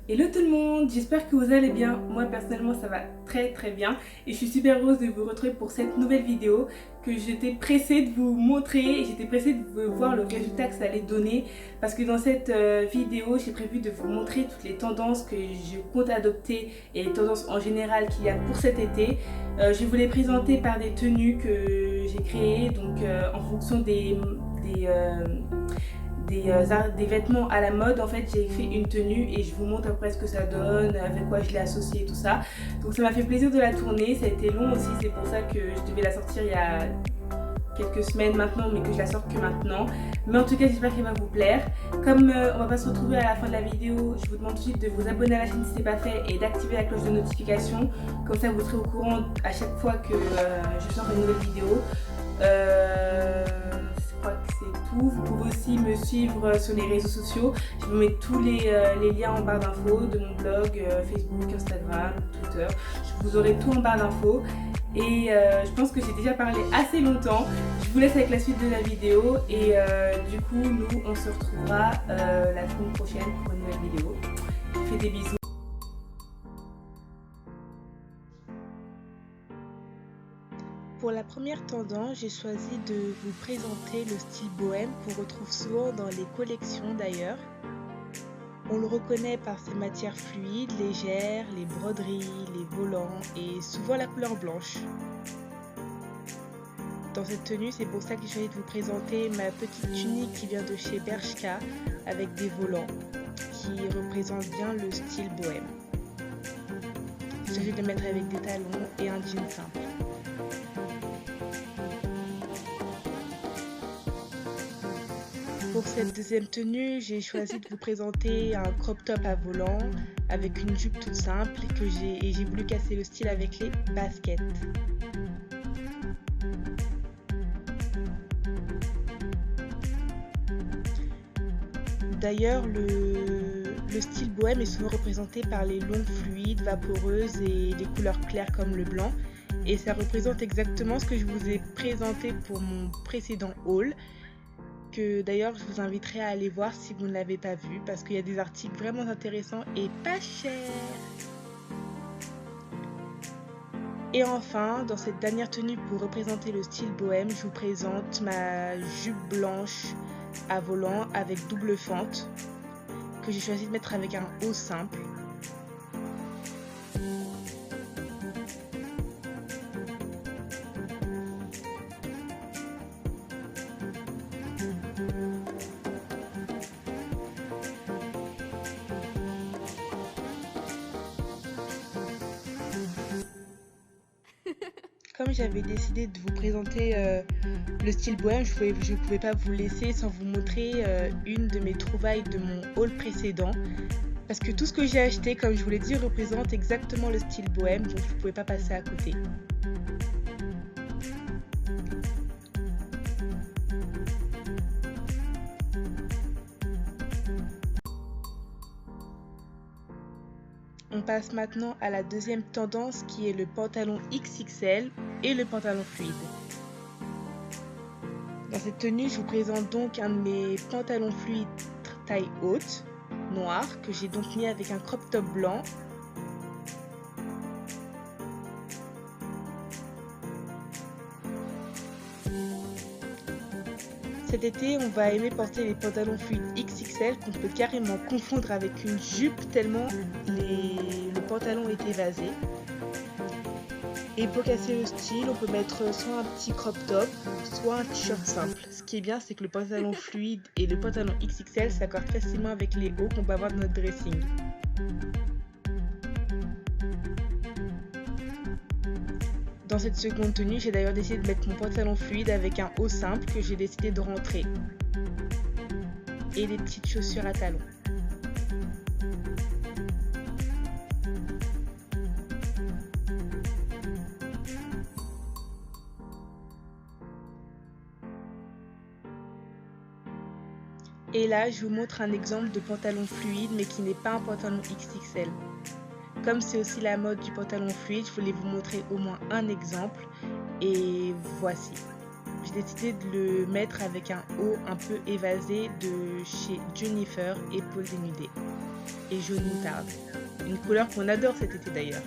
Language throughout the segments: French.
Hello tout le monde, j'espère que vous allez bien. Moi personnellement ça va très bien et je suis super heureuse de vous retrouver pour cette nouvelle vidéo que j'étais pressée de vous montrer et j'étais pressée de voir le résultat que ça allait donner parce que dans cette vidéo j'ai prévu de vous montrer toutes les tendances que je compte adopter et les tendances en général qu'il y a pour cet été. Je vais vous les présenter par des tenues que j'ai créées donc en fonction des vêtements à la mode. En fait j'ai fait une tenue et je vous montre après ce que ça donne, avec quoi je l'ai associé et tout ça. Donc ça m'a fait plaisir de la tourner, ça a été long aussi, c'est pour ça que je devais la sortir il y a quelques semaines maintenant mais que je la sorte que maintenant. Mais en tout cas j'espère qu'elle va vous plaire. Comme on va pas se retrouver à la fin de la vidéo, je vous demande tout de suite de vous abonner à la chaîne si ce n'est pas fait et d'activer la cloche de notification. Comme ça vous serez au courant à chaque fois que je sors une nouvelle vidéo. Je crois que c'est tout. Vous pouvez aussi me suivre sur les réseaux sociaux. Je vous mets tous les liens en barre d'infos de mon blog, Facebook, Instagram, Twitter. Vous aurez tout en barre d'infos. Et je pense que j'ai déjà parlé assez longtemps. Je vous laisse avec la suite de la vidéo. Et du coup, nous, on se retrouvera la semaine prochaine pour une nouvelle vidéo. Je vous fais des bisous. Pour la première tendance, j'ai choisi de vous présenter le style bohème qu'on retrouve souvent dans les collections d'ailleurs. On le reconnaît par ses matières fluides, légères, les broderies, les volants et souvent la couleur blanche. Dans cette tenue, c'est pour ça que j'ai choisi de vous présenter ma petite tunique qui vient de chez Bershka avec des volants qui représentent bien le style bohème. Il s'agit de mettre avec des talons et un jean simple. Pour cette deuxième tenue, j'ai choisi de vous présenter un crop top à volant avec une jupe toute simple et j'ai voulu casser le style avec les baskets. D'ailleurs, le style bohème est souvent représenté par les longues fluides, vaporeuses et les couleurs claires comme le blanc. Et ça représente exactement ce que je vous ai présenté pour mon précédent haul, que d'ailleurs je vous inviterai à aller voir si vous ne l'avez pas vu parce qu'il y a des articles vraiment intéressants et pas chers. Et enfin, dans cette dernière tenue pour représenter le style bohème, je vous présente ma jupe blanche à volant avec double fente que j'ai choisi de mettre avec un haut simple. Comme j'avais décidé de vous présenter le style bohème, je ne pouvais pas vous laisser sans vous montrer une de mes trouvailles de mon haul précédent. Parce que tout ce que j'ai acheté, comme je vous l'ai dit, représente exactement le style bohème, donc je ne pouvais pas passer à côté. On passe maintenant à la deuxième tendance qui est le pantalon XXL et le pantalon fluide. Dans cette tenue, je vous présente donc un de mes pantalons fluides taille haute, noir, que j'ai donc mis avec un crop top blanc. Cet été, on va aimer porter les pantalons fluides XXL qu'on peut carrément confondre avec une jupe tellement le pantalon est évasé. Et pour casser le style, on peut mettre soit un petit crop top, soit un t-shirt simple. Ce qui est bien, c'est que le pantalon fluide et le pantalon XXL s'accordent facilement avec les hauts qu'on peut avoir dans notre dressing. Dans cette seconde tenue, j'ai d'ailleurs décidé de mettre mon pantalon fluide avec un haut simple que j'ai décidé de rentrer. Et des petites chaussures à talons. Et là, je vous montre un exemple de pantalon fluide mais qui n'est pas un pantalon XXL. Comme c'est aussi la mode du pantalon fluide, je voulais vous montrer au moins un exemple et voici. J'ai décidé de le mettre avec un haut un peu évasé de chez Jennifer et Paul Dénudé. et jaune moutarde. Une couleur qu'on adore cet été d'ailleurs.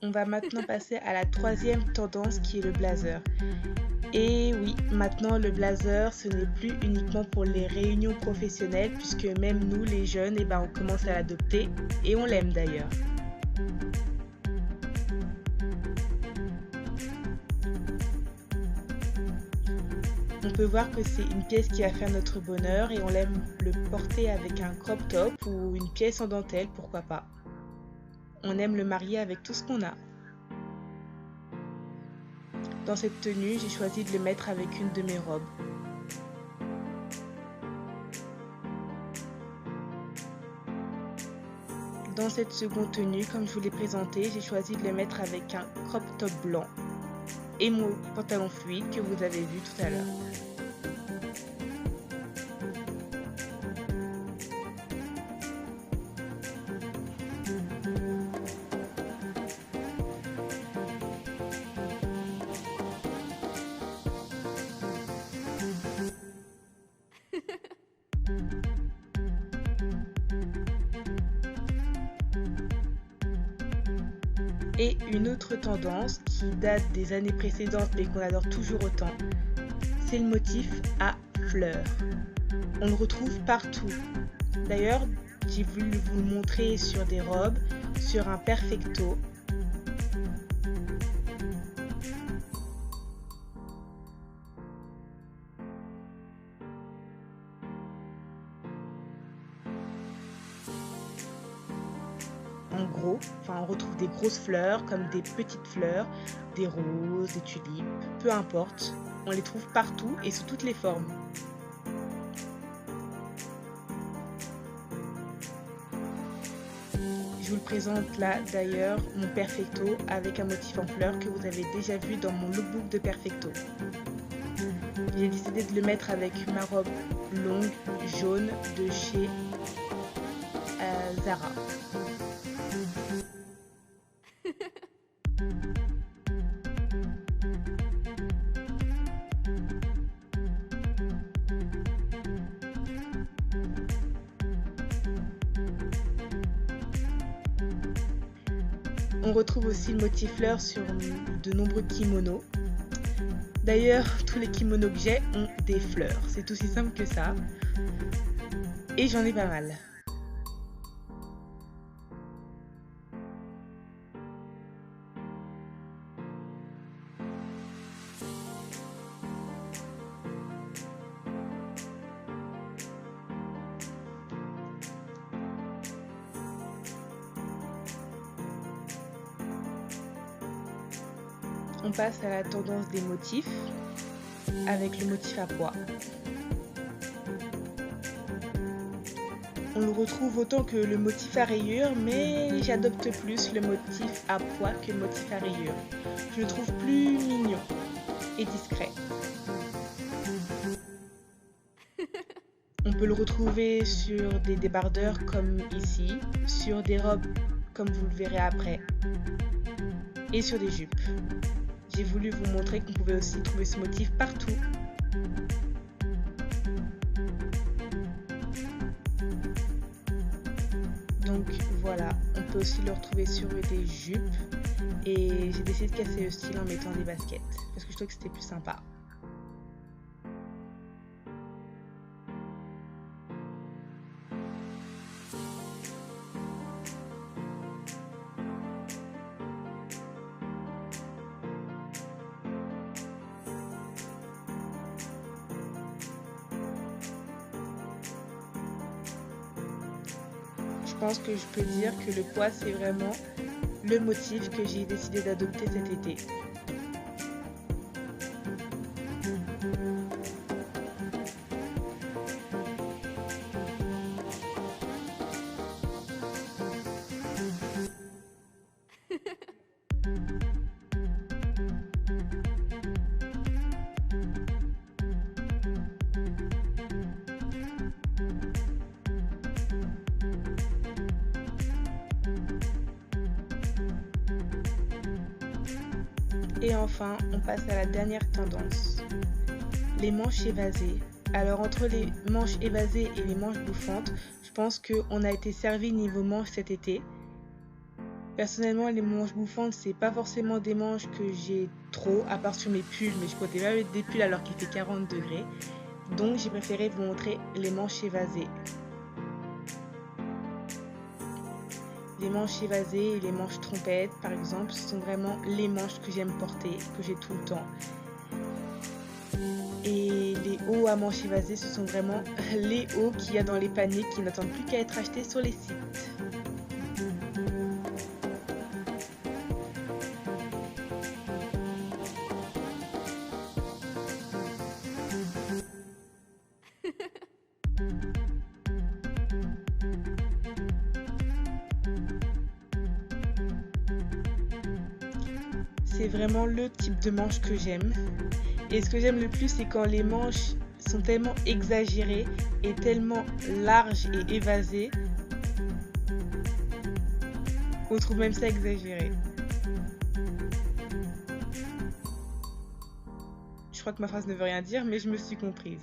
On va maintenant passer à la troisième tendance qui est le blazer. Et oui, maintenant le blazer, ce n'est plus uniquement pour les réunions professionnelles, puisque même nous les jeunes, on commence à l'adopter et on l'aime d'ailleurs. On peut voir que c'est une pièce qui va faire notre bonheur et on aime le porter avec un crop top ou une pièce en dentelle, pourquoi pas. On aime le marier avec tout ce qu'on a. Dans cette tenue, j'ai choisi de le mettre avec une de mes robes. Dans cette seconde tenue, comme je vous l'ai présenté, j'ai choisi de le mettre avec un crop top blanc et mon pantalon fluide que vous avez vu tout à l'heure. Et une autre tendance qui date des années précédentes mais qu'on adore toujours autant, c'est le motif à fleurs. On le retrouve partout. D'ailleurs, j'ai voulu vous le montrer sur des robes, sur un perfecto. En gros, on retrouve des grosses fleurs comme des petites fleurs, des roses, des tulipes, peu importe. On les trouve partout et sous toutes les formes. Je vous le présente là d'ailleurs, mon perfecto avec un motif en fleurs que vous avez déjà vu dans mon lookbook de perfecto. J'ai décidé de le mettre avec ma robe longue jaune de chez Zara. On retrouve aussi le motif fleurs sur de nombreux kimonos. D'ailleurs, tous les kimonos que j'ai ont des fleurs. C'est aussi simple que ça. Et j'en ai pas mal. On passe à la tendance des motifs avec le motif à pois. On le retrouve autant que le motif à rayures, mais j'adopte plus le motif à pois que le motif à rayures. Je le trouve plus mignon et discret. On peut le retrouver sur des débardeurs comme ici, sur des robes comme vous le verrez après, et sur des jupes. J'ai voulu vous montrer qu'on pouvait aussi trouver ce motif partout. Donc voilà, on peut aussi le retrouver sur des jupes. Et j'ai décidé de casser le style en mettant des baskets, parce que je trouvais que c'était plus sympa. Je pense que je peux dire que le pois, c'est vraiment le motif que j'ai décidé d'adopter cet été. Et enfin, on passe à la dernière tendance, les manches évasées. Alors entre les manches évasées et les manches bouffantes, je pense qu'on a été servi niveau manches cet été. Personnellement, les manches bouffantes, c'est pas forcément des manches que j'ai trop, à part sur mes pulls, mais je comptais pas mettre des pulls alors qu'il fait 40 degrés. Donc j'ai préféré vous montrer les manches évasées. Les manches évasées et les manches trompettes, par exemple, ce sont vraiment les manches que j'aime porter, que j'ai tout le temps. Et les hauts à manches évasées, ce sont vraiment les hauts qu'il y a dans les paniers qui n'attendent plus qu'à être achetés sur les sites. C'est vraiment le type de manche que j'aime. Et ce que j'aime le plus, c'est quand les manches sont tellement exagérées et tellement larges et évasées qu'on trouve même ça exagéré. Je crois que ma phrase ne veut rien dire, mais je me suis comprise.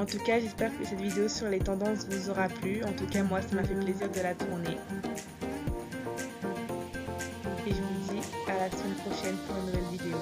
En tout cas, j'espère que cette vidéo sur les tendances vous aura plu. En tout cas, moi, ça m'a fait plaisir de la tourner. Et je vous dis à la semaine prochaine pour une nouvelle vidéo.